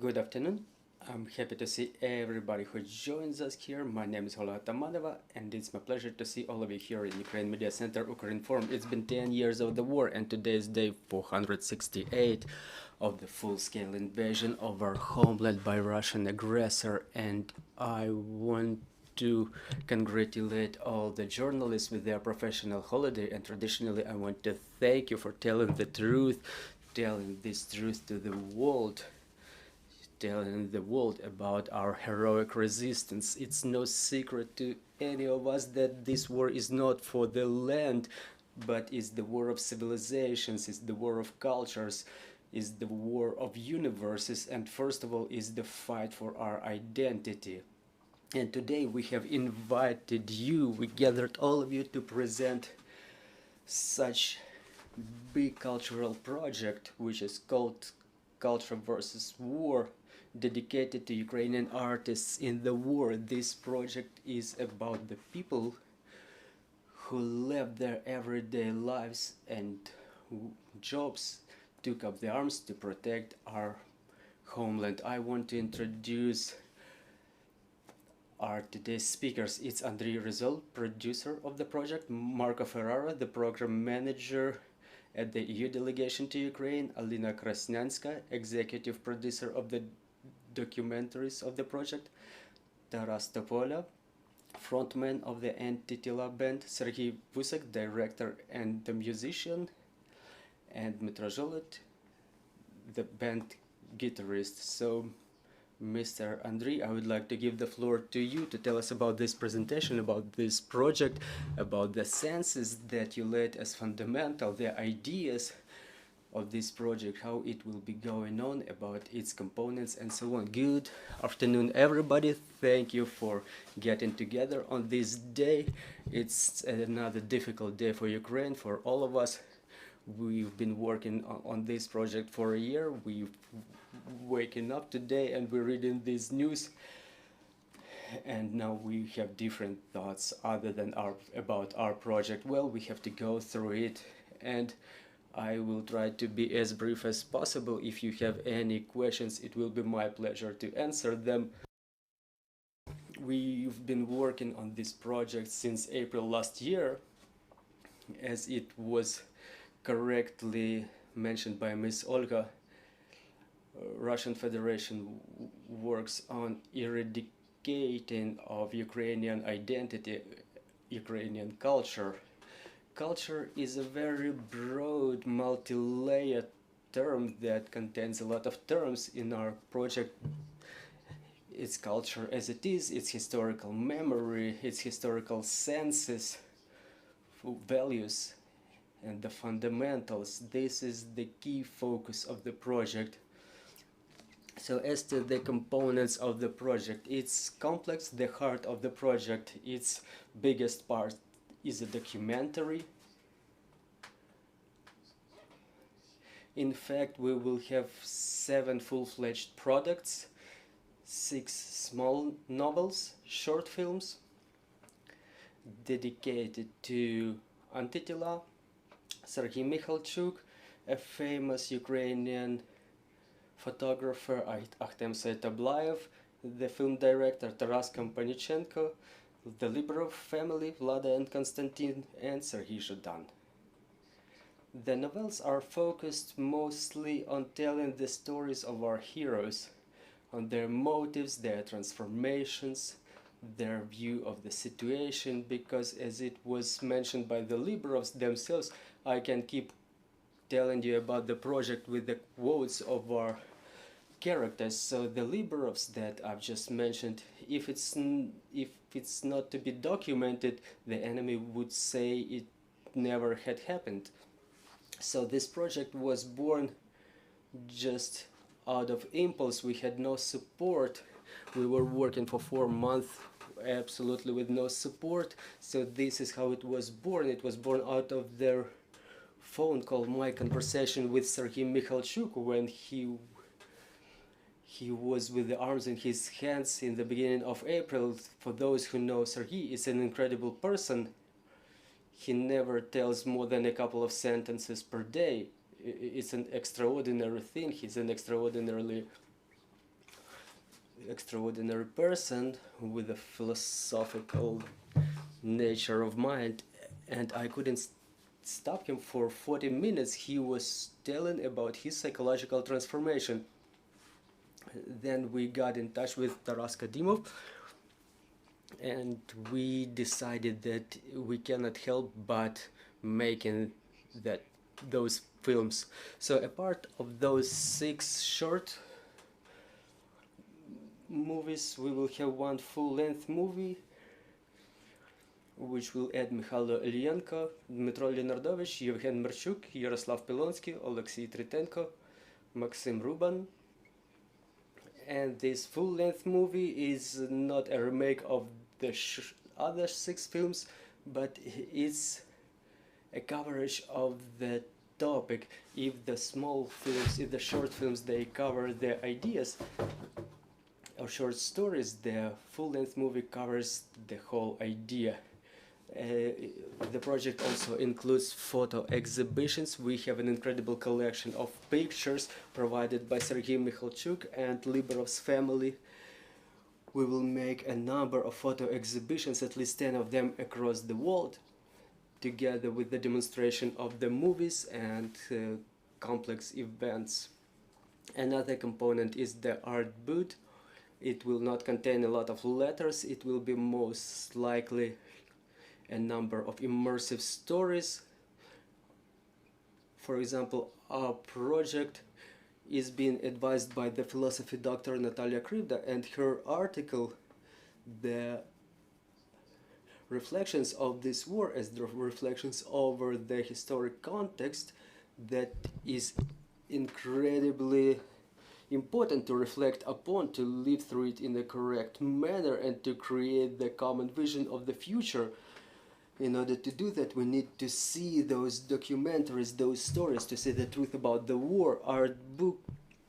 Good afternoon. I'm happy to see everybody who joins us here. My name is Vlada, and it's my pleasure to see all of you here in Ukraine Media Center, Ukrinform. It's been 10 years of the war, and today is day 468 of the full-scale invasion of our homeland by Russian aggressor. And I want to congratulate all the journalists with their professional holiday, and traditionally I want to thank you for telling the truth, telling this truth to the world, telling the world about our heroic resistance. It's no secret to any of us that this war is not for the land, but is the war of civilizations, is the war of cultures, is the war of universes, and first of all is the fight for our identity. And today we have invited you, we gathered all of you to present such big cultural project, which is called Culture versus War, dedicated to Ukrainian artists in the war. This project is about the people who left their everyday lives and jobs, took up the arms to protect our homeland. I want to introduce our today's speakers. It's Andrii Rizol, producer of the project, Marco Ferraro, the program manager at the EU Delegation to Ukraine, Alina Krasnianska, executive producer of the documentaries of the project, Taras Topolia, frontman of the ANTYTILA band, Serhii Vusyk, director and the musician, and Dmytro Zholud, the band guitarist. So, Mr. Andrii, I would like to give the floor to you to tell us about this presentation, about this project, about the senses that you laid as fundamental, the ideas of this project, how it will be going on, about its components, and so on. Good afternoon, everybody. Thank you for getting together on this day. It's another difficult day for Ukraine, for all of us. We've been working on this project for a year. We've waking up today and we're reading this news, and now we have different thoughts other than about our project. Well, we have to go through it, and I will try to be as brief as possible. If you have any questions, it will be my pleasure to answer them. We've been working on this project since April last year, as it was correctly mentioned by Ms. Olga. Russian Federation works on eradicating of Ukrainian identity, Ukrainian culture. Culture is a very broad, multi-layered term that contains a lot of terms in our project. It's culture as it is, its historical memory, its historical senses, values, and the fundamentals. This is the key focus of the project. So as to the components of the project, it's complex. The heart of the project, its biggest part, is a documentary. In fact, we will have 7 full-fledged products, 6 small novels, short films, dedicated to ANTYTILA, Serhiy Mykhalchuk, a famous Ukrainian photographer, Akhtem Seitablaev, the film director Taras Kompanichenko, the Liberov family, Vlada and Kostyantyn, and Serhiy Zhadan. The novels are focused mostly on telling the stories of our heroes, on their motives, their transformations, their view of the situation, because as it was mentioned by the Liberovs themselves, I can keep telling you about the project with the quotes of our characters. So the Liberovs that I've just mentioned, if it's not to be documented, the enemy would say it never had happened. So this project was born just out of impulse. We had no support. We were working for 4 months absolutely with no support. So this is how it was born. It was born out of their phone call, my conversation with Serhiy Mykhalchuk when he was with the arms in his hands in the beginning of April. For those who know Serhiy, is an incredible person. He never tells more than a couple of sentences per day. It's an extraordinary thing. He's an extraordinarily extraordinary person with a philosophical nature of mind, and I couldn't stop him for 40 minutes. He was telling about his psychological transformation. Then we got in touch with Taras Kompanichenko, and we decided that we cannot help but making those films. So a part of those 6 short movies, we will have one full-length movie, which will add Mikhailo Ilyenko, Dmytro Leonardovich, Yevhen Merchuk, Yaroslav Pilonsky, Alexei Tritenko, Maxim Ruban. And this full-length movie is not a remake of the other 6 films, but it's a coverage of the topic. If the small films, if the short films, they cover the ideas or short stories, the full-length movie covers the whole idea. The project also includes photo exhibitions. We have an incredible collection of pictures provided by Serhiy Mykhalchuk and Liberov's family. We will make a number of photo exhibitions, at least 10 of them across the world, together with the demonstration of the movies and complex events. Another component is the art booth. It will not contain a lot of letters. It will be most likely a number of immersive stories. For example, our project is being advised by the philosophy doctor Natalia Krivda, and her article, The Reflections of this War as the Reflections over the Historic Context, that is incredibly important to reflect upon, to live through it in the correct manner, and to create the common vision of the future. In order to do that, we need to see those documentaries, those stories, to see the truth about the war. Our book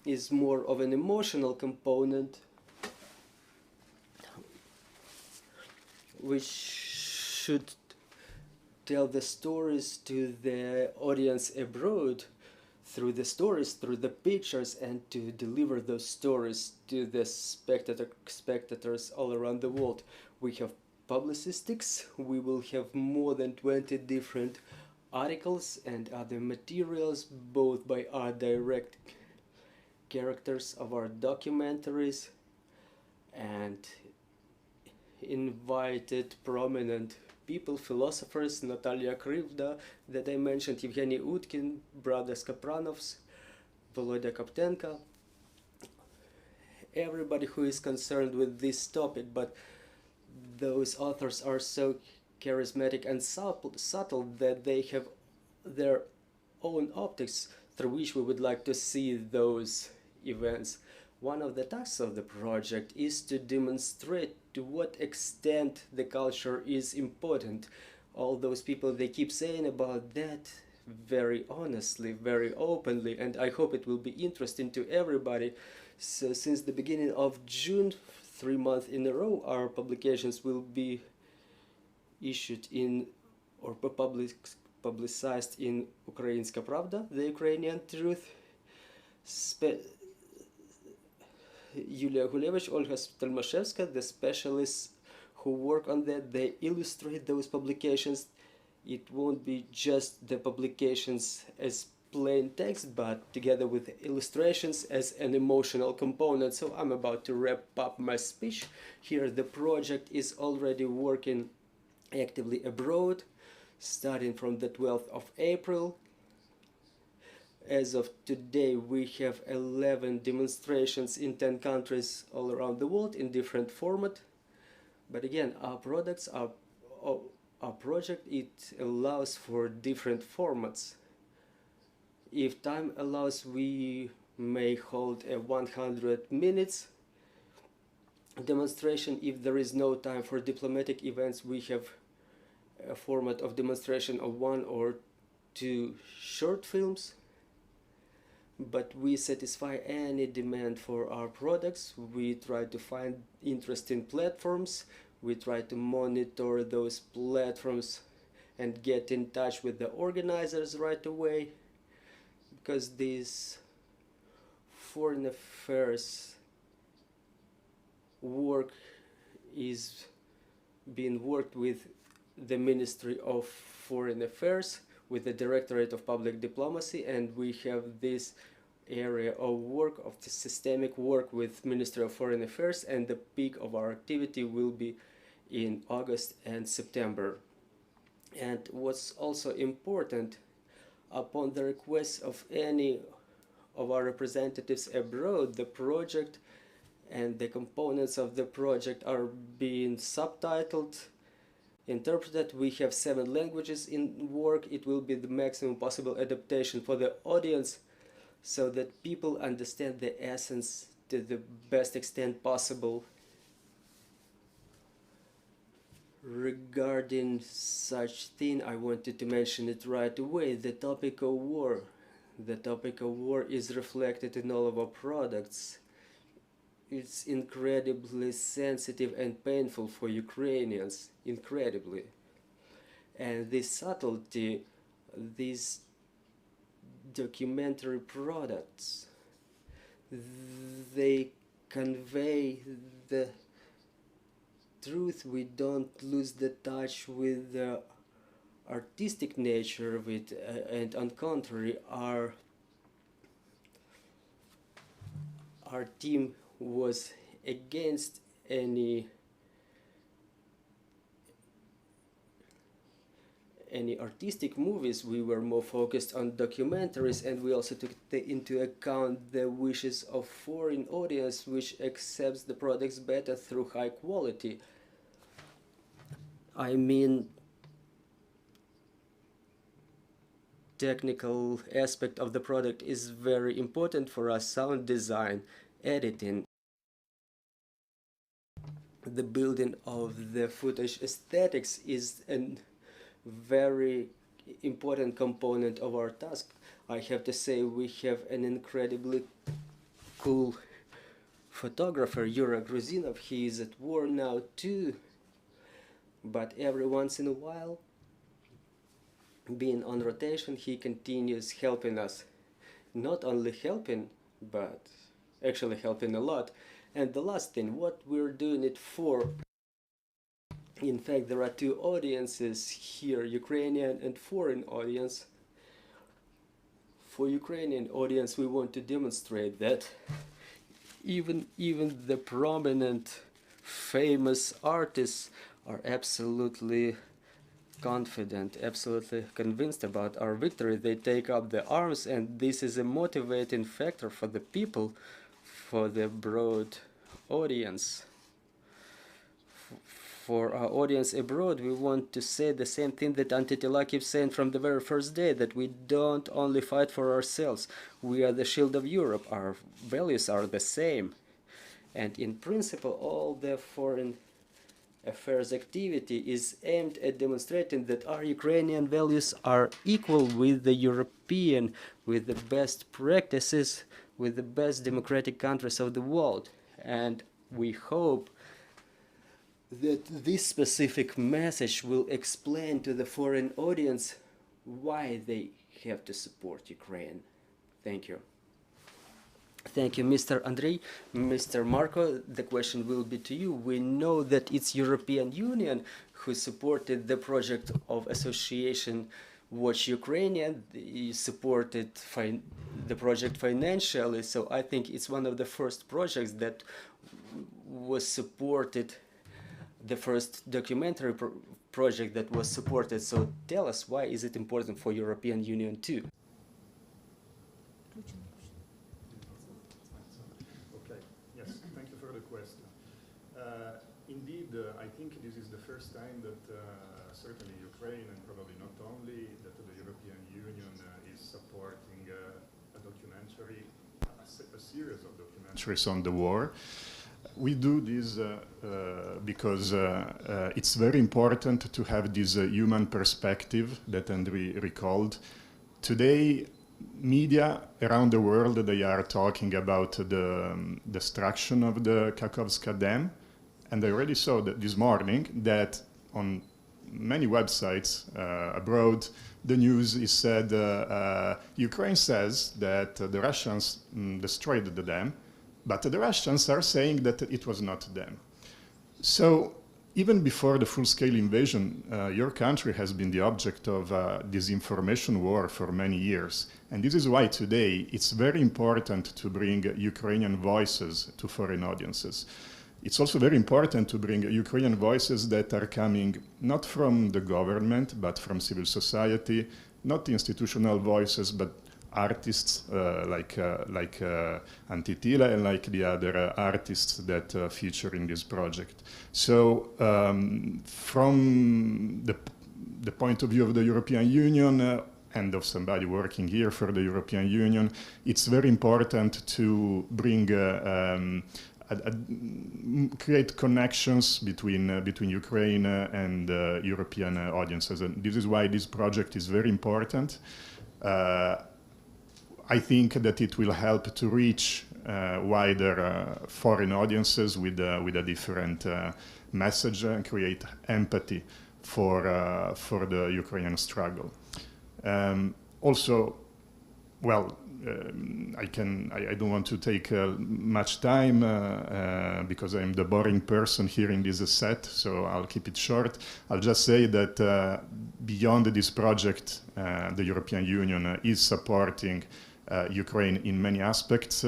is more of an emotional component, which should tell the stories to the audience abroad through the stories, through the pictures, and to deliver those stories to the spectators all around the world. We have publicistics. We will have more than 20 different articles and other materials, both by our direct characters of our documentaries and invited prominent people, philosophers, Natalia Krivda, that I mentioned, Evgeny Utkin, brothers Kapranovs, Volodya Koptenko, everybody who is concerned with this topic. But those authors are so charismatic and subtle that they have their own optics through which we would like to see those events. One of the tasks of the project is to demonstrate to what extent the culture is important. All those people, they keep saying about that very honestly, very openly, and I hope it will be interesting to everybody. So since the beginning of June, 3 months in a row, our publications will be issued in or publicized in Ukrainska Pravda, the Ukrainian Truth, Yulia Gulevich, Olga Stelmashevska, the specialists who work on that, they illustrate those publications. It won't be just the publications as plain text, but together with illustrations as an emotional component. So I'm about to wrap up my speech here. The project is already working actively abroad, starting from the 12th of April. As of today, we have 11 demonstrations in 10 countries all around the world in different format. But again, our project, it allows for different formats. If time allows, we may hold a 100 minutes demonstration. If there is no time for diplomatic events, we have a format of demonstration of 1 or 2 short films. But we satisfy any demand for our products. We try to find interesting platforms. We try to monitor those platforms and get in touch with the organizers right away, because these foreign affairs work is being worked with the Ministry of Foreign Affairs, with the Directorate of Public Diplomacy, and we have this area of work, of the systemic work with Ministry of Foreign Affairs, and the peak of our activity will be in August and September. And what's also important, upon the request of any of our representatives abroad, the project and the components of the project are being subtitled, interpreted. We have 7 languages in work. It will be the maximum possible adaptation for the audience, so that people understand the essence to the best extent possible. Regarding such thing, I wanted to mention it right away. The topic of war. The topic of war is reflected in all of our products. It's incredibly sensitive and painful for Ukrainians, incredibly. And this subtlety, these documentary products, they convey the truth. We don't lose the touch with the artistic nature of it, and on contrary, our team was against any artistic movies. We were more focused on documentaries, and we also took into account the wishes of foreign audience, which accepts the products better through high quality. I mean, technical aspect of the product is very important for us: sound design, editing, the building of the footage aesthetics is a very important component of our task. I have to say, we have an incredibly cool photographer, Yura Gruzinov. He is at war now too, but every once in a while, being on rotation, he continues helping us. Not only helping, but actually helping a lot. And the last thing, what we're doing it for. In fact, there are 2 audiences here, Ukrainian and foreign audience. For Ukrainian audience, we want to demonstrate that even the prominent, famous artists are absolutely confident, absolutely convinced about our victory. They take up the arms, and this is a motivating factor for the people, for the broad audience. For our audience abroad, we want to say the same thing that ANTYTILA keeps saying from the very first day, that we don't only fight for ourselves. We are the shield of Europe. Our values are the same. And in principle, all the foreign affairs activity is aimed at demonstrating that our Ukrainian values are equal with the European, with the best practices, with the best democratic countries of the world. And we hope that this specific message will explain to the foreign audience why they have to support Ukraine. Thank you. Thank you, Mr. Andrii. Mr. Marco, the question will be to you. We know that it's European Union who supported the project of association Watch Ukrainian. He supported the project financially, so I think it's one of the first projects that was supported, the first documentary project that was supported. So tell us, why is it important for European Union too? Indeed, I think this is the first time that certainly Ukraine, and probably not only, that the European Union is supporting a documentary, a series of documentaries on the war. We do this because it's very important to have this human perspective that Andrii recalled. Today, media around the world, they are talking about the destruction of the Kakhovska Dam. And I already saw that this morning that on many websites abroad, the news is said, Ukraine says that the Russians destroyed the dam, But the Russians are saying that it was not them. So even before the full-scale invasion, your country has been the object of disinformation war for many years. And this is why today it's very important to bring Ukrainian voices to foreign audiences. It's also very important to bring Ukrainian voices that are coming not from the government, but from civil society, not institutional voices, but artists like ANTYTILA and like the other artists that feature in this project. So from the point of view of the European Union and of somebody working here for the European Union, it's very important to bring create connections between Ukraine and European audiences, and this is why this project is very important. I think that it will help to reach wider foreign audiences with a different message and create empathy for the Ukrainian struggle. Also, well, I don't want to take much time because I'm the boring person here in this set, so I'll keep it short. I'll just say that beyond this project, the European Union is supporting Ukraine in many aspects.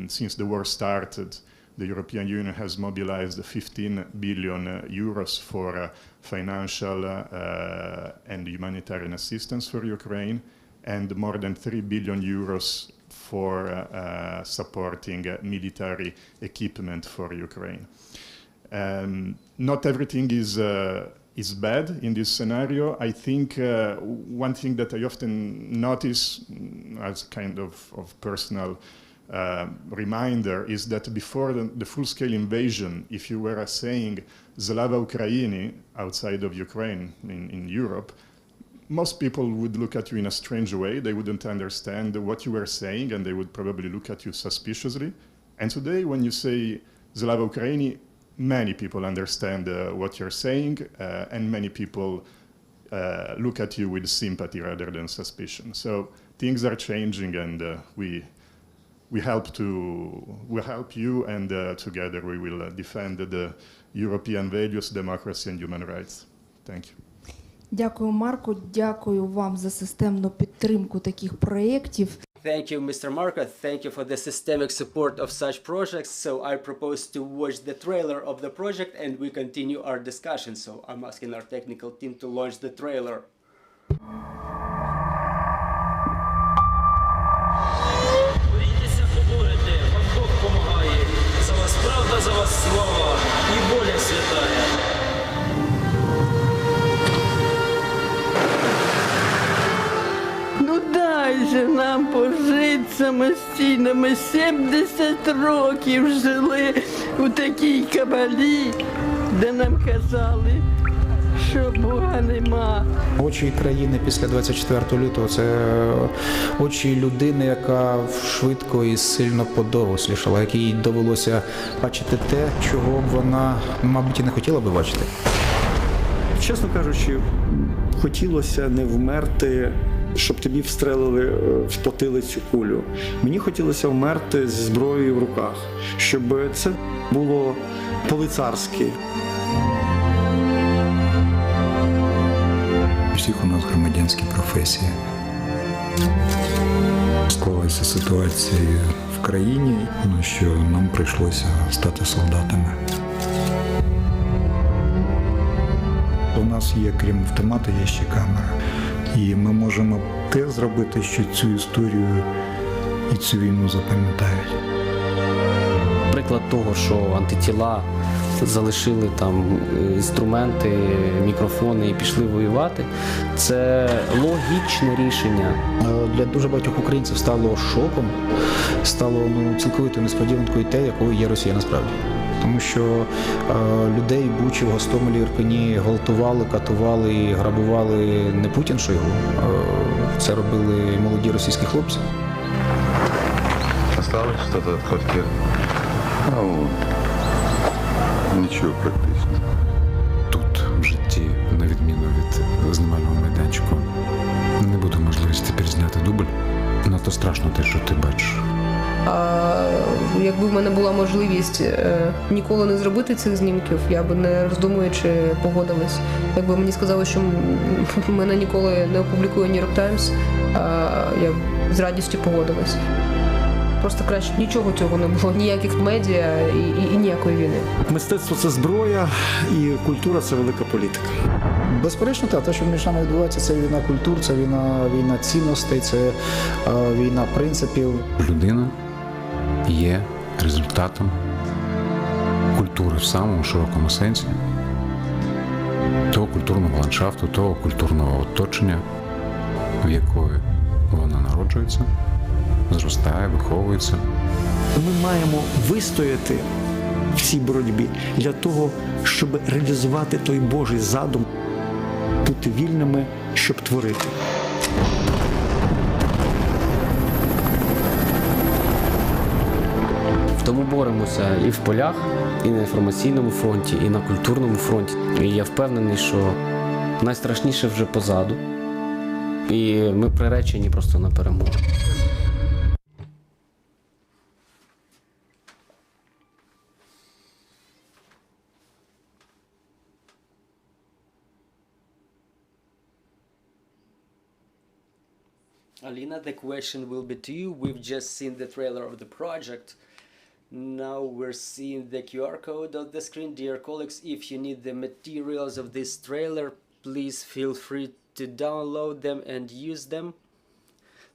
Since the war started, the European Union has mobilized 15 billion euros for financial and humanitarian assistance for Ukraine, and more than 3 billion euros for supporting military equipment for Ukraine. Not everything is bad in this scenario. I think one thing that I often notice as kind of personal reminder is that before the full-scale invasion, if you were saying Slava Ukraini outside of Ukraine in Europe, most people would look at you in a strange way. They wouldn't understand what you were saying, and they would probably look at you suspiciously. And today, when you say Slava Ukraini, many people understand what you're saying, and many people look at you with sympathy rather than suspicion. So things are changing, and we help you, and together we will defend the European values, democracy, and human rights. Thank you. Дякую, Марко. Дякую вам за системну підтримку таких проєктів. Thank you, Mr. Marco. Thank you for the systemic support of such projects. So I propose to watch the trailer of the project and we continue our discussion. So I'm asking our technical team to launch the trailer. Борітеся, поборете, вам Бог помагає. За вас правда, за вас слава і воля святая. Ну дай же нам пожити самостійно. Ми 70 років жили у такій кабалі, де нам казали, що Бога нема. Очі країни після 24 лютого – це очі людини, яка швидко і сильно подорослішала, якій довелося бачити те, чого б вона, мабуть, і не хотіла би бачити. Чесно кажучи, хотілося не вмерти, щоб тобі встрелили в потилицю кулю. Мені хотілося вмерти зі зброєю в руках, щоб це було по-лицарськи. Всіх у нас громадянські професії. Склалася ситуація в країні, що нам прийшлося стати солдатами. У нас є, крім автомата, є ще камера. І ми можемо те зробити, що цю історію і цю війну запам'ятають. Приклад того, що антитіла залишили там інструменти, мікрофони і пішли воювати, це логічне рішення. Для дуже багатьох українців стало шоком, стало цілковитою несподіванкою те, якою є Росія насправді. Тому що людей в Бучі, в Гостомелі, Ірпені гвалтували, катували і грабували не Путін Шойгу, це робили молоді російські хлопці. Осталось щось від квартири? Нічого практично. Тут в житті, на відміну від знімального майданчику, не буде можливості тепер зняти дубль. Надто страшно те, що ти бачиш. Якби в мене була можливість ніколи не зробити цих знімків, я би не роздумуючи погодилась. Якби мені сказали, що мене ніколи не опублікує New York Times, я б з радістю погодилась. Просто краще нічого цього не було, ніяких медіа і ніякої війни. Мистецтво – це зброя, і культура – це велика політика. Безперечно, те, що між нами відбувається, це війна культур, це війна цінностей, це війна принципів. Людина є результатом культури в самому широкому сенсі, того культурного ландшафту, того культурного оточення, в якої вона народжується, зростає, виховується. Ми маємо вистояти в цій боротьбі для того, щоб реалізувати той Божий задум, бути вільними, щоб творити. Тому боремося і в полях, і на інформаційному фронті, і на культурному фронті. І я впевнений, що найстрашніше вже позаду. І ми приречені просто на перемогу. Alina, the question will be to you. We've just seen the trailer of the project. Now we're seeing the QR code on the screen. Dear colleagues, if you need the materials of this trailer, please feel free to download them and use them.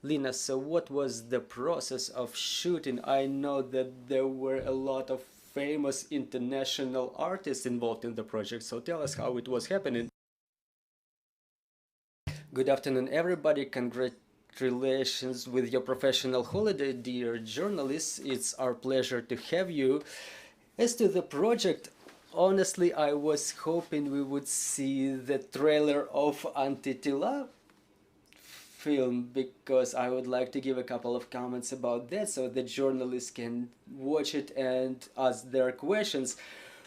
Lina, so what was the process of shooting? I know that there were a lot of famous international artists involved in the project, so tell us how it was happening. Good afternoon, everybody. Congratulations with your professional holiday, dear journalists. It's our pleasure to have you. As to the project, honestly, I was hoping we would see the trailer of ANTYTILA film, because I would like to give a couple of comments about that so the journalists can watch it and ask their questions.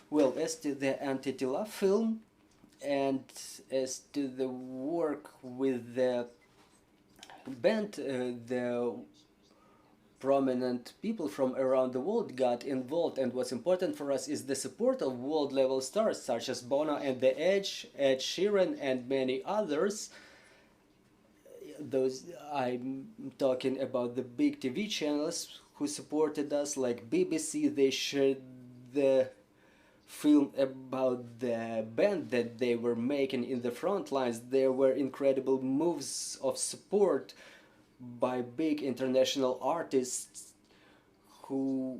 Well, as to the ANTYTILA film and as to the work with the band, the prominent people from around the world got involved, and what's important for us is the support of world-level stars such as Bono and The Edge, Ed Sheeran and many others. Those, I'm talking about the big TV channels who supported us, like BBC. They shared the film about the band that they were making in the front lines. There were incredible moves of support by big international artists who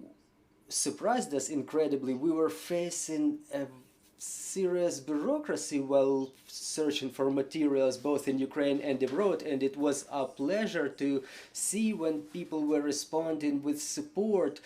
surprised us incredibly. We were facing a serious bureaucracy while searching for materials both in Ukraine and abroad, and it was a pleasure to see when people were responding with support.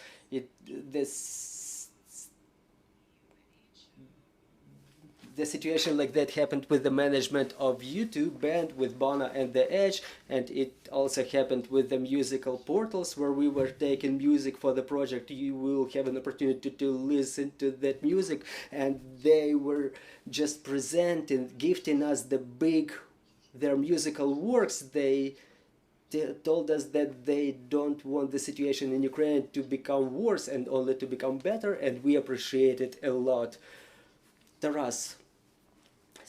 The situation like that happened with the management of YouTube band, with Bono and The Edge, and it also happened with the musical portals where we were taking music for the project. You will have an opportunity to listen to that music, and they were just presenting, gifting us their musical works. They told us that they don't want the situation in Ukraine to become worse and only to become better, and we appreciate it a lot. Taras,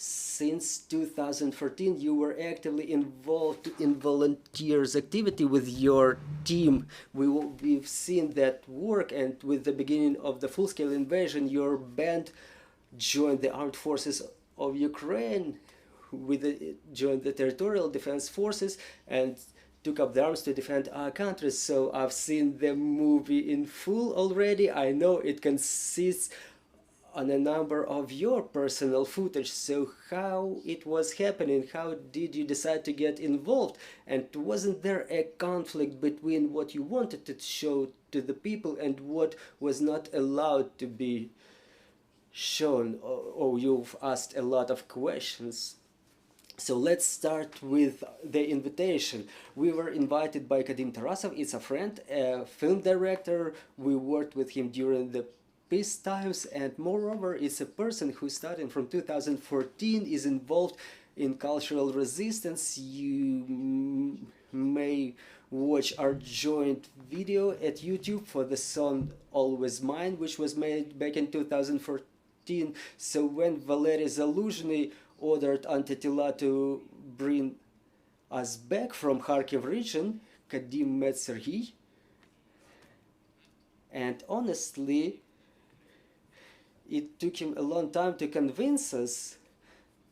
since 2014 you were actively involved in volunteers activity with your team. We've seen that work, and with the beginning of the full-scale invasion your band joined the armed forces of Ukraine, joined the territorial defense forces and took up the arms to defend our country. So I've seen the movie in full already. I know it consists on a number of your personal footage. So how it was happening, how did you decide to get involved, and wasn't there a conflict between what you wanted to show to the people and what was not allowed to be shown? Oh, you've asked a lot of questions. So let's start with the invitation. We were invited by Kadim Tarasov. It's a friend, a film director. We worked with him during the peace times, and moreover is a person who, starting from 2014, is involved in cultural resistance. You may watch our joint video at YouTube for the song Always Mine, which was made back in 2014. So when Valery Zaluzhny ordered ANTYTILA to bring us back from Kharkiv region, Kadim met Serhiy, and honestly, it took him a long time to convince us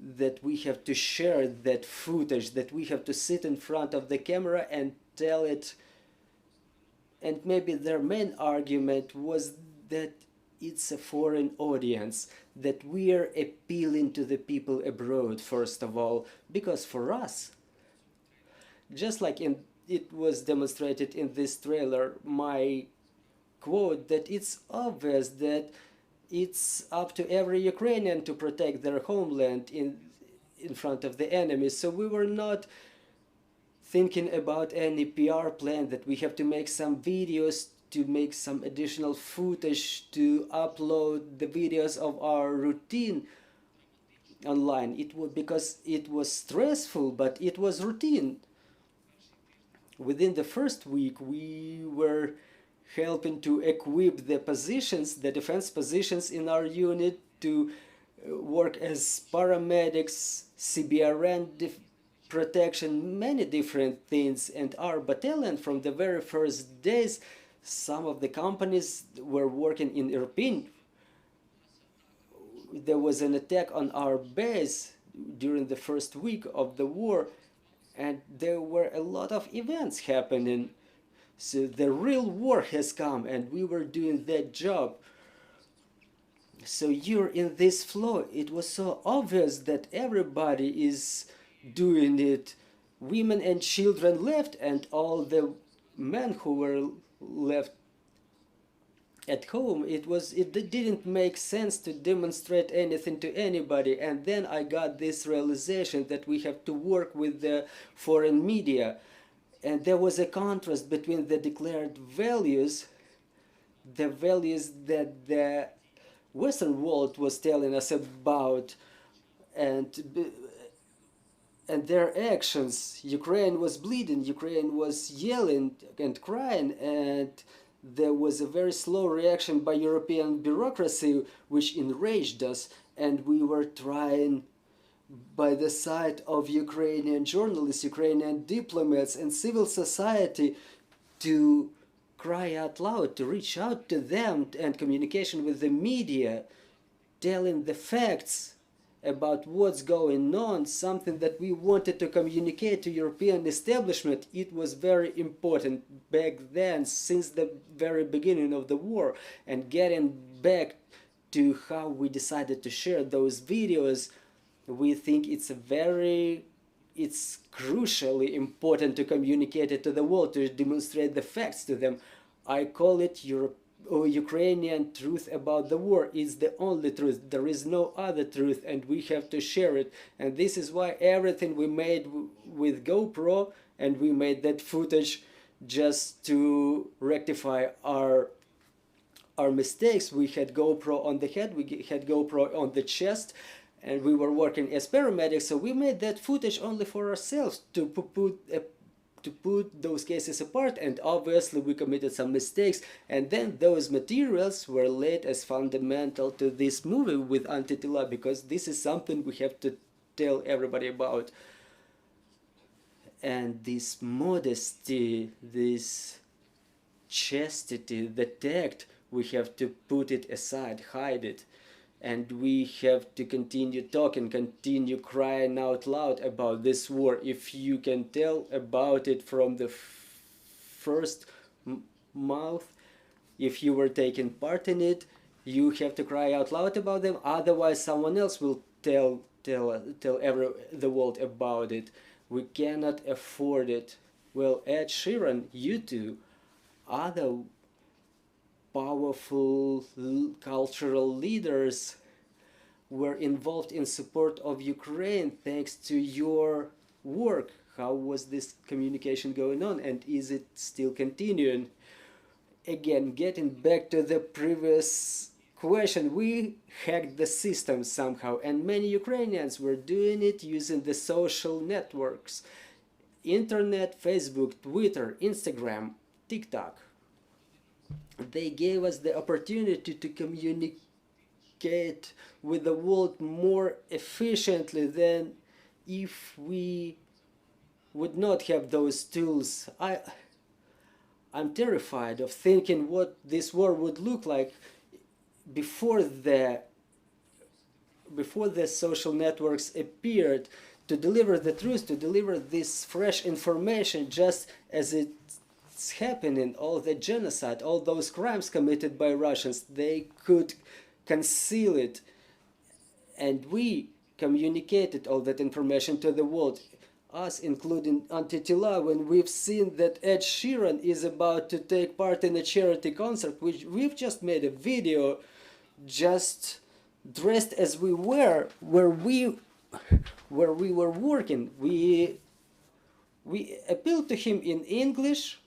that we have to share that footage, that we have to sit in front of the camera and tell it. And maybe their main argument was that it's a foreign audience, that we are appealing to the people abroad, first of all, because for us, just like it was demonstrated in this trailer, my quote, that it's obvious that it's up to every Ukrainian to protect their homeland in front of the enemy. So we were not thinking about any PR plan that we have to make some videos, to make some additional footage, to upload the videos of our routine online. It was because it was stressful, but it was routine. Within the first week, we were helping to equip the positions, the defense positions in our unit, to work as paramedics, CBRN protection, many different things. And our battalion, from the very first days, some of the companies were working in Irpin. There was an attack on our base during the first week of the war, and there were a lot of events happening. So the real war has come, and we were doing that job. So you're in this flow. It was so obvious that everybody is doing it. Women and children left, and all the men who were left at home. It didn't make sense to demonstrate anything to anybody. And then I got this realization that we have to work with the foreign media. And there was a contrast between the declared values, the values that the Western world was telling us about, and their actions. Ukraine was bleeding, Ukraine was yelling and crying, and there was a very slow reaction by European bureaucracy, which enraged us, and we were trying, by the side of Ukrainian journalists, Ukrainian diplomats, and civil society, to cry out loud, to reach out to them, and communication with the media, telling the facts about what's going on, something that we wanted to communicate to European establishment. It was very important back then, since the very beginning of the war. And getting back to how we decided to share those videos, we think it's crucially important to communicate it to the world, to demonstrate the facts to them. I call it Ukrainian truth about the war. Is the only truth. There is no other truth, and we have to share it. And this is why everything we made with GoPro, and we made that footage just to rectify our mistakes. We had GoPro on the head, we had GoPro on the chest, and we were working as paramedics, so we made that footage only for ourselves, to put those cases apart. And obviously we committed some mistakes, and then those materials were laid as fundamental to this movie with ANTYTILA, because this is something we have to tell everybody about. And this modesty, this chastity, the tact, we have to put it aside, hide it. And we have to continue talking, continue crying out loud about this war. If you can tell about it from the first mouth, if you were taking part in it, you have to cry out loud about them. Otherwise, someone else will tell the world about it. We cannot afford it. Well, Ed Sheeran, U2, other powerful cultural leaders were involved in support of Ukraine thanks to your work. How was this communication going on, and is it still continuing? Again, getting back to the previous question, we hacked the system somehow, and many Ukrainians were doing it using the social networks. internet, Facebook, Twitter, Instagram, TikTok. They gave us the opportunity to communicate with the world more efficiently than if we would not have those tools. I'm terrified of thinking what this war would look like before the social networks appeared to deliver the truth, to deliver this fresh information just as it's happening, all the genocide, all those crimes committed by Russians, they could conceal it. And we communicated all that information to the world, us including ANTYTILA, when we've seen that Ed Sheeran is about to take part in a charity concert, which we've just made a video just dressed as we were, where we were working. We appealed to him in English,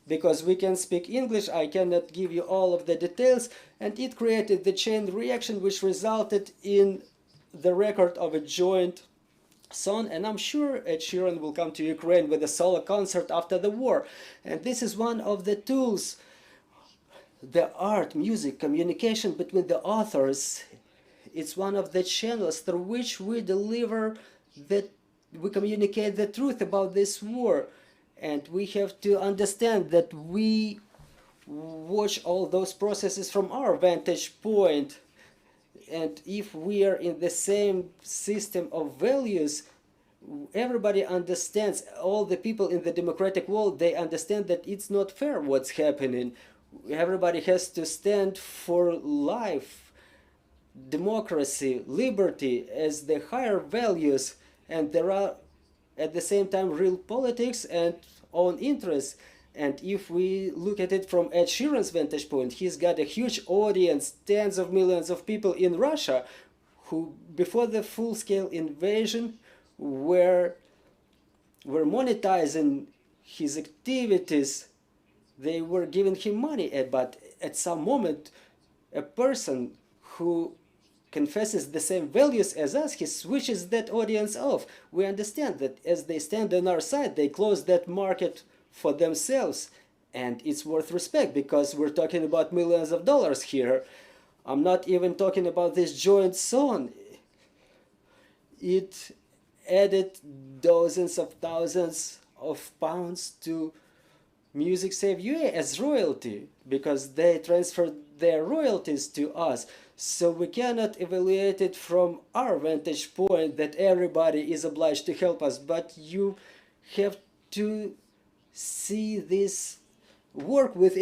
because we can speak English. I cannot give you all of the details, and it created the chain reaction which resulted in the record of a joint song, and I'm sure Ed Sheeran will come to Ukraine with a solo concert after the war. And this is one of the tools, the art, music, communication between the authors. It's one of the channels through which we communicate the truth about this war. And we have to understand that we watch all those processes from our vantage point. And if we are in the same system of values, everybody understands, all the people in the democratic world, they understand that it's not fair what's happening. Everybody has to stand for life, democracy, liberty as the higher values, and there are at the same time real politics and own interests. And if we look at it from Ed Sheeran's vantage point, he's got a huge audience, tens of millions of people in Russia, who before the full-scale invasion were monetizing his activities. They were giving him money, but at some moment, a person who confesses the same values as us, he switches that audience off. We understand that as they stand on our side, they close that market for themselves, and it's worth respect, because we're talking about millions of dollars here. I'm not even talking about this joint song. It added dozens of thousands of pounds to Music Save UA as royalty, because they transferred their royalties to us. So we cannot evaluate it from our vantage point that everybody is obliged to help us, but you have to see this work with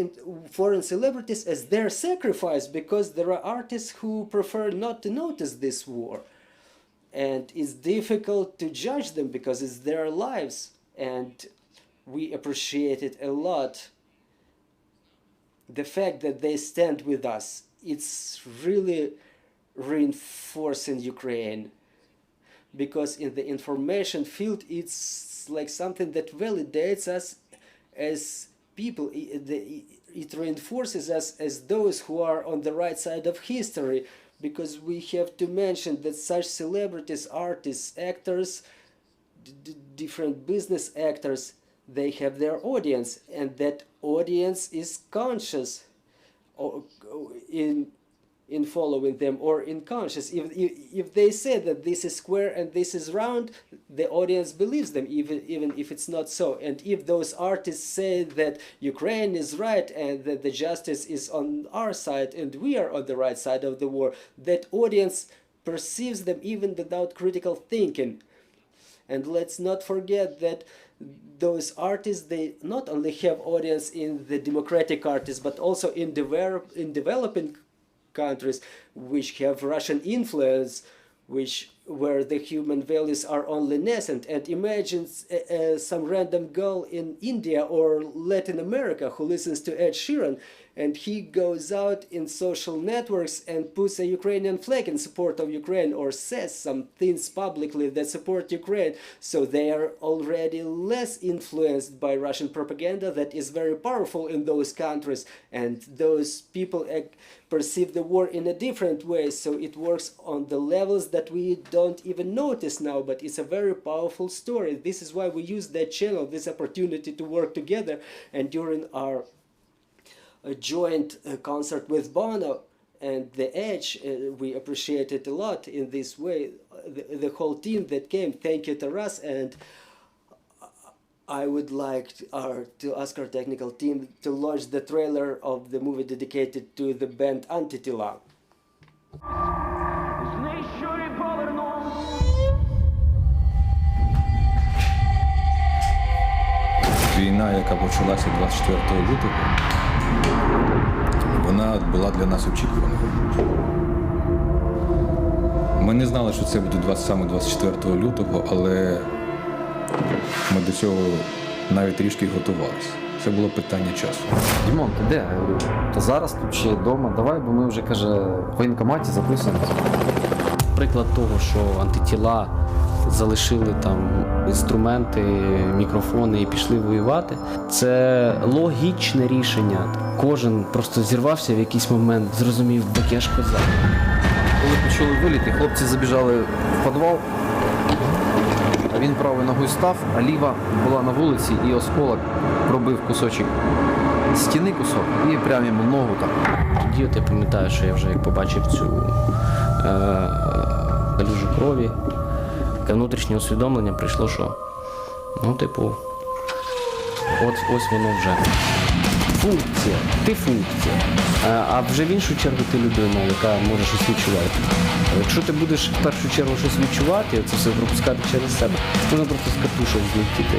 foreign celebrities as their sacrifice, because there are artists who prefer not to notice this war, and it's difficult to judge them because it's their lives, and we appreciate it a lot. The fact that they stand with us, it's really reinforcing Ukraine, because in the information field it's like something that validates us as people. It reinforces us as those who are on the right side of history, because we have to mention that such celebrities, artists, actors, different business actors, they have their audience, and that audience is conscious in following them, or unconscious. If they say that this is square and this is round, the audience believes them, even if it's not so. And if those artists say that Ukraine is right and that the justice is on our side and we are on the right side of the war, that audience perceives them even without critical thinking. And let's not forget that those artists, they not only have audience in the democratic artists, but also in developing countries which have Russian influence, where the human values are only nascent. And imagine some random girl in India or Latin America who listens to Ed Sheeran and he goes out in social networks and puts a Ukrainian flag in support of Ukraine, or says some things publicly that support Ukraine. So they are already less influenced by Russian propaganda that is very powerful in those countries, and those people perceive the war in a different way. So it works on the levels that we don't even notice now, but it's a very powerful story. This is why we use that channel, this opportunity to work together. And during our joint concert with Bono and The Edge, we appreciate it a lot in this way. The whole team that came, thank you Taras, and I would like to ask our technical team to launch the trailer of the movie dedicated to the band ANTYTILA. Війна, яка почалася 24 лютого, вона була для нас очікуваною. Ми не знали, що це буде саме 24 лютого, але ми до цього навіть трішки готувалися. Це було питання часу. Дімон, ти де? Я говорю, та зараз тут ще вдома, давай, бо ми вже, каже, в воєнкоматі записуємося. Приклад того, що антитіла залишили там інструменти, мікрофони і пішли воювати, це логічне рішення. Кожен просто зірвався в якийсь момент, зрозумів, так я ж козак. Коли почали виліти, хлопці забіжали в підвал, а він правою ногою став, а ліва була на вулиці, і осколок пробив кусочок стіни, кусок, і прямо йому ногу так. Тоді от я пам'ятаю, що я вже як побачив цю калюжу крові, таке внутрішнє усвідомлення прийшло, що, ну, типу, ось воно вже. Функція, ти функція. А вже в іншу чергу ти людина, яка може щось відчувати. Якщо ти будеш в першу чергу щось відчувати, це все пропускати через себе, можна просто з катушок злетіти.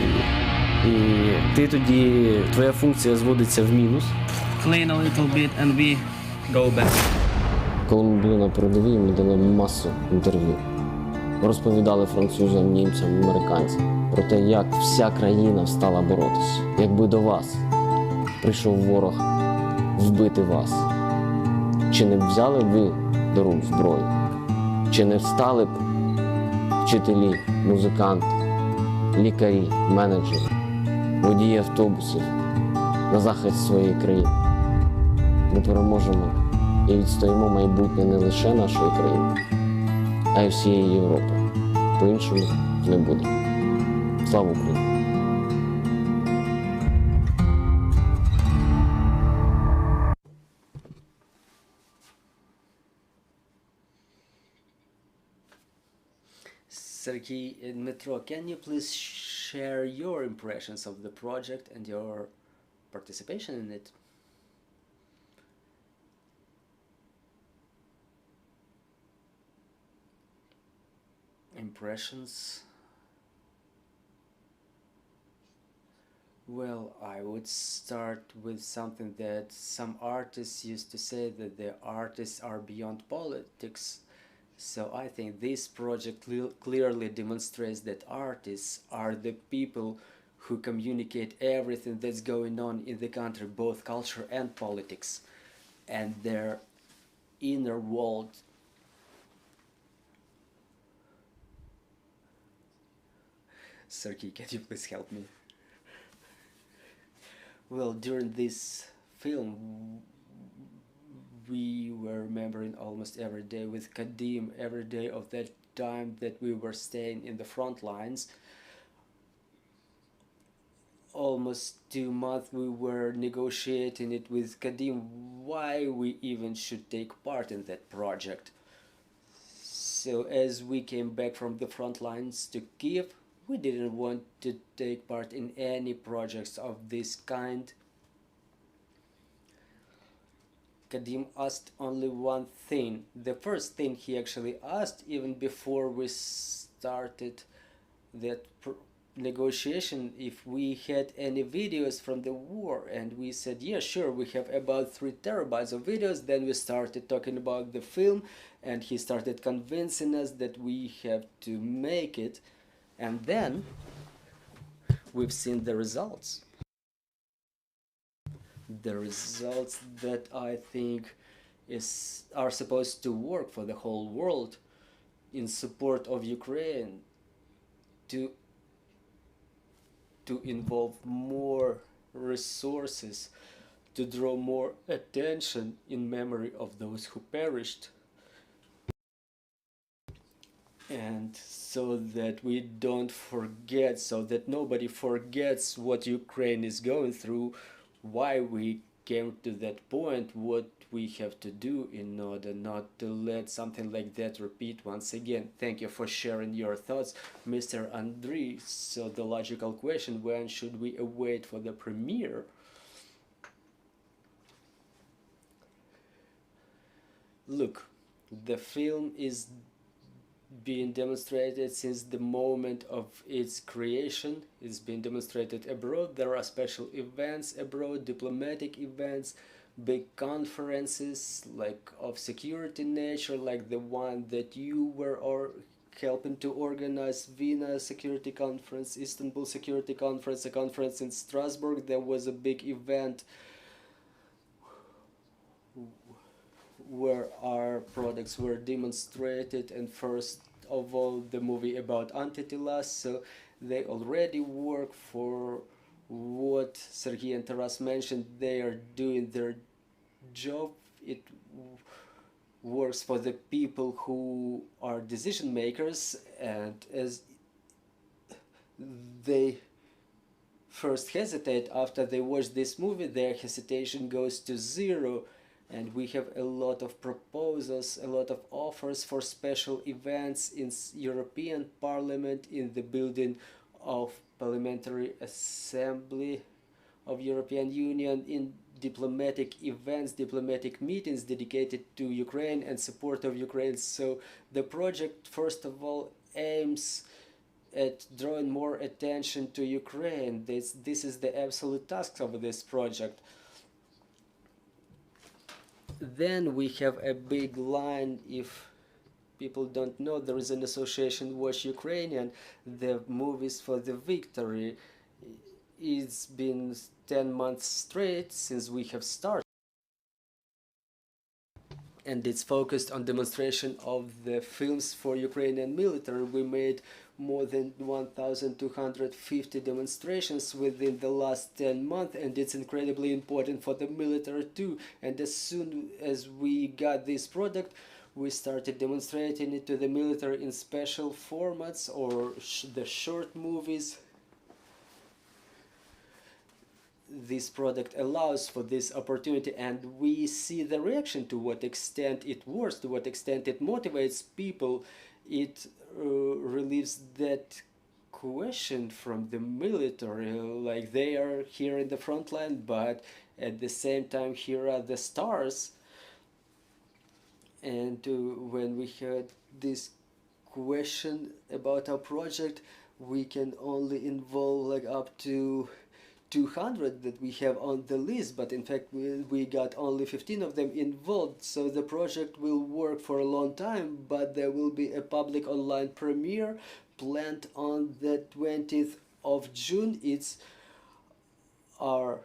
І ти тоді, твоя функція зводиться в мінус. Clean a little bit and we go back. Коли ми були на передовій, ми дали масу інтерв'ю. Розповідали французам, німцям, американцям про те, як вся країна встала боротися. Якби до вас прийшов ворог вбити вас, чи не взяли б ви до рук зброю? Чи не встали б вчителі, музиканти, лікарі, менеджери, водії автобусів на захист своєї країни? Ми переможемо і відстоїмо майбутнє не лише нашої країни, а й всієї Європи. По-іншому не буде. Слава Україні! Serhiy and Dmytro, can you please share your impressions of the project and your participation in it? Impressions? Well, I would start with something that some artists used to say, that the artists are beyond politics. So I think this project clearly demonstrates that artists are the people who communicate everything that's going on in the country, both culture and politics, and their inner world. Serhiy, can you please help me? Well, during this film, we were remembering almost every day with Kadim, every day of that time that we were staying in the front lines. Almost 2 months we were negotiating it with Kadim why we even should take part in that project. So as we came back from the front lines to Kiev, we didn't want to take part in any projects of this kind. Kadim asked only one thing. The first thing he actually asked, even before we started that negotiation, if we had any videos from the war, and we said, yeah, sure, we have about 3 terabytes of videos. Then we started talking about the film, and he started convincing us that we have to make it, and then we've seen the results. the results that I think are supposed to work for the whole world in support of Ukraine to involve more resources, to draw more attention in memory of those who perished, and so that we don't forget, so that nobody forgets what Ukraine is going through, why we came to that point, what we have to do in order not to let something like that repeat once again. Thank you for sharing your thoughts, Mr. Andrii. So the logical question, when should we await for the premiere? Look, the film is being demonstrated since the moment of its creation. It's been demonstrated abroad. There are special events abroad, diplomatic events, big conferences like of security nature, like the one that you were helping to organize, Vienna Security Conference, Istanbul Security Conference, a conference in Strasbourg. There was a big event where our products were demonstrated, and first of all the movie about ANTYTILA. So they already work for what Serhiy and Taras mentioned. They are doing their job. It works for the people who are decision makers, and as they first hesitate after they watch this movie, their hesitation goes to zero. And we have a lot of proposals, a lot of offers for special events in European Parliament, in the building of Parliamentary Assembly of European Union, in diplomatic events, diplomatic meetings dedicated to Ukraine and support of Ukraine. So the project, first of all, aims at drawing more attention to Ukraine. This is the absolute task of this project. Then we have a big line. If people don't know, there is an association Watch Ukrainian, the movies for the victory. It's been 10 months straight since we have started, and it's focused on demonstration of the films for Ukrainian military. We made more than 1,250 demonstrations within the last 10 months, and it's incredibly important for the military too. And as soon as we got this product, we started demonstrating it to the military in special formats or the short movies. This product allows for this opportunity, and we see the reaction, to what extent it works, to what extent it motivates people. It relieves that question from the military, like they are here in the front line, but at the same time here are the stars. And when we had this question about our project, we can only involve like up to 200 that we have on the list, but in fact we got only 15 of them involved. So the project will work for a long time, but there will be a public online premiere planned on the 20th of June. It's our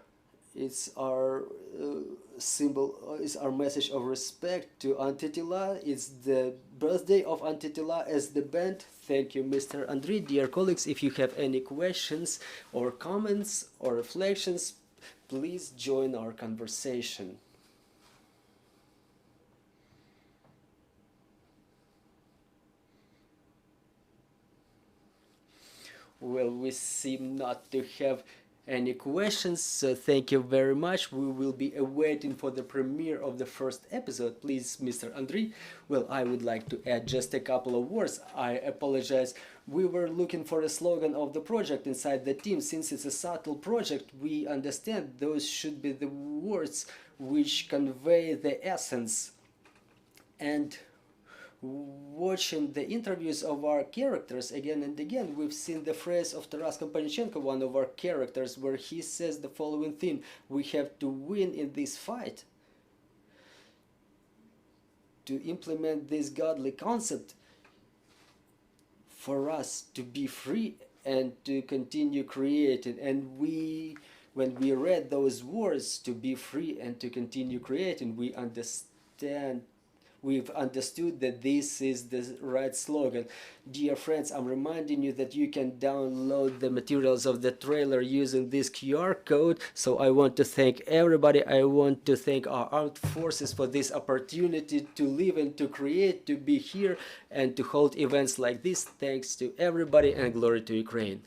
symbol, is our message of respect to ANTYTILA. It's the birthday of ANTYTILA as the band. Thank you, Mr. Andrii. Dear colleagues, if you have any questions or comments or reflections, please join our conversation. Well, we seem not to have any questions, so thank you very much. We will be awaiting for the premiere of the first episode. Please, Mr. Andrii. Well, I would like to add just a couple of words. I apologize. We were looking for a slogan of the project inside the team. Since it's a subtle project, we understand those should be the words which convey the essence. And watching the interviews of our characters again and again, we've seen the phrase of Taras Kompanichenko, one of our characters, where he says the following thing: we have to win in this fight. To implement this godly concept, for us to be free and to continue creating. And we when we read those words, to be free and to continue creating, we've understood that this is the right slogan. Dear friends, I'm reminding you that you can download the materials of the trailer using this QR code. So I want to thank everybody. I want to thank our armed forces for this opportunity to live and to create, to be here and to hold events like this. Thanks to everybody, and glory to Ukraine.